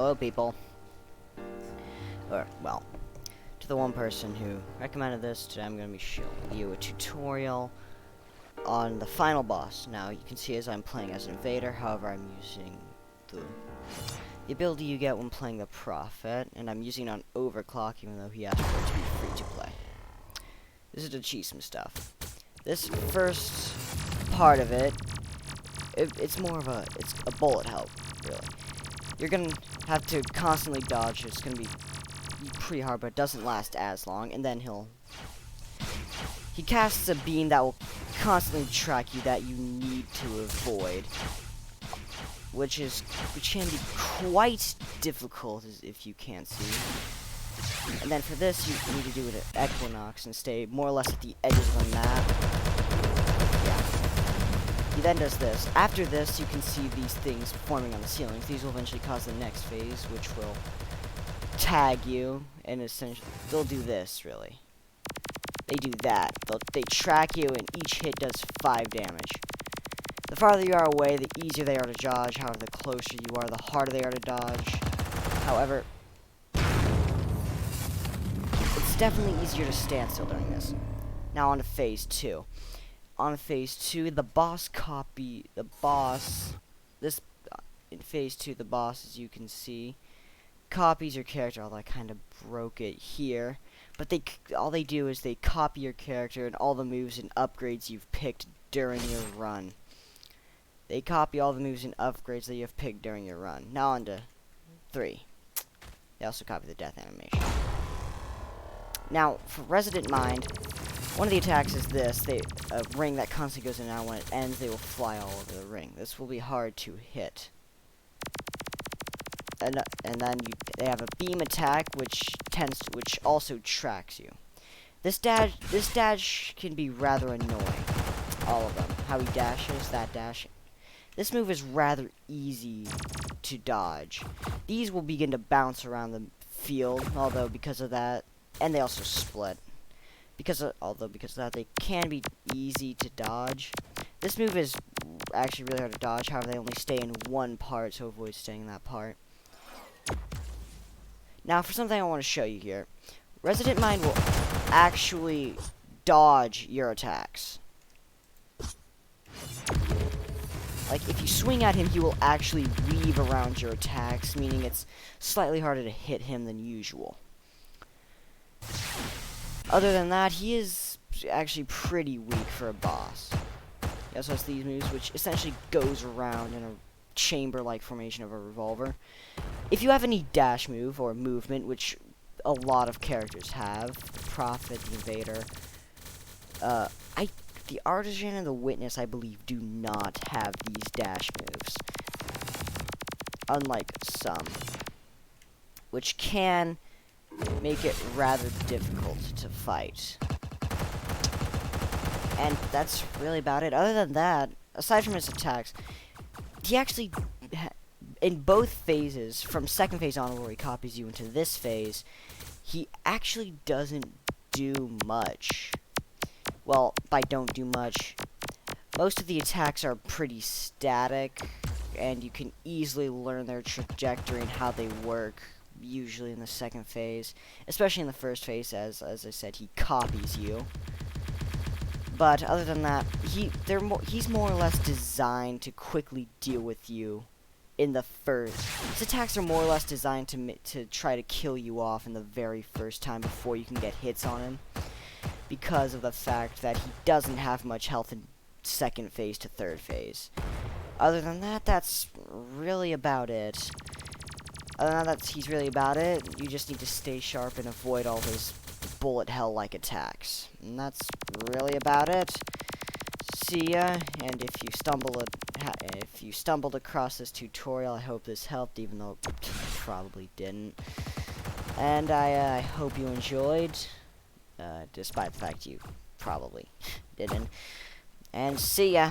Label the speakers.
Speaker 1: Hello, people. Or, well, to the one person who recommended this, today I'm going to be showing you a tutorial on the final boss. Now, you can see as I'm playing as an invader, however, I'm using the ability you get when playing the Prophet, and I'm using it on overclock, even though he asked for it to be free to play. This is to cheat some stuff. This first part of it's more of it's a bullet hell, really. You're gonna have to constantly dodge. It's gonna be pretty hard, but it doesn't last as long. And then he casts a beam that will constantly track you that you need to avoid, which can be quite difficult, as if you can't see. And then for this, you need to do it at Equinox and stay more or less at the edges of the map. Yeah. He then does this. After this, you can see these things forming on the ceilings. These will eventually cause the next phase, which will tag you, and essentially, they'll do this, really. They do that. They track you, and each hit does 5 damage. The farther you are away, the easier they are to dodge. However, the closer you are, the harder they are to dodge. However, it's definitely easier to stand still during this. Now on to phase 2. On phase 2, in phase 2, the boss, as you can see, copies your character, although I kind of broke it here. But all they do is they copy your character and all the moves and upgrades you've picked during your run. They copy all the moves and upgrades that you have picked during your run. Now on to 3. They also copy the death animation. Now, for Resident Mind, one of the attacks is this. A ring that constantly goes in and out. When it ends, they will fly all over the ring. This will be hard to hit. And then they have a beam attack, which also tracks you. This dash can be rather annoying. All of them. How he dashes, that dash. This move is rather easy to dodge. These will begin to bounce around the field, although because of that, and they also split. Because of that, they can be easy to dodge. This move is actually really hard to dodge. However, they only stay in one part, so avoid staying in that part. Now, for something I want to show you here, Resident Mind will actually dodge your attacks. Like, if you swing at him, he will actually weave around your attacks, meaning it's slightly harder to hit him than usual. Other than that, he is actually pretty weak for a boss. He also has these moves, which essentially goes around in a chamber-like formation of a revolver. If you have any dash move or movement, which a lot of characters have, the Prophet, the Invader, the Artisan and the Witness, I believe, do not have these dash moves, unlike some, which can make it rather difficult to fight. And that's really about it. Other than that, aside from his attacks, he actually, in both phases, from second phase on where he copies you into this phase, he actually doesn't do much. Well, by don't do much, most of the attacks are pretty static, and you can easily learn their trajectory and how they work, usually in the second phase. Especially in the first phase, as I said, he copies you. But other than that, he's more or less designed to quickly deal with you in the first. His attacks are more or less designed to try to kill you off in the very first time before you can get hits on him, because of the fact that he doesn't have much health in second phase to third phase. Other than that, that's really about it. He's really about it. You just need to stay sharp and avoid all his bullet hell-like attacks. And that's really about it. See ya, and if you stumbled across this tutorial, I hope this helped, even though it probably didn't. And I hope you enjoyed, despite the fact you probably didn't. And see ya!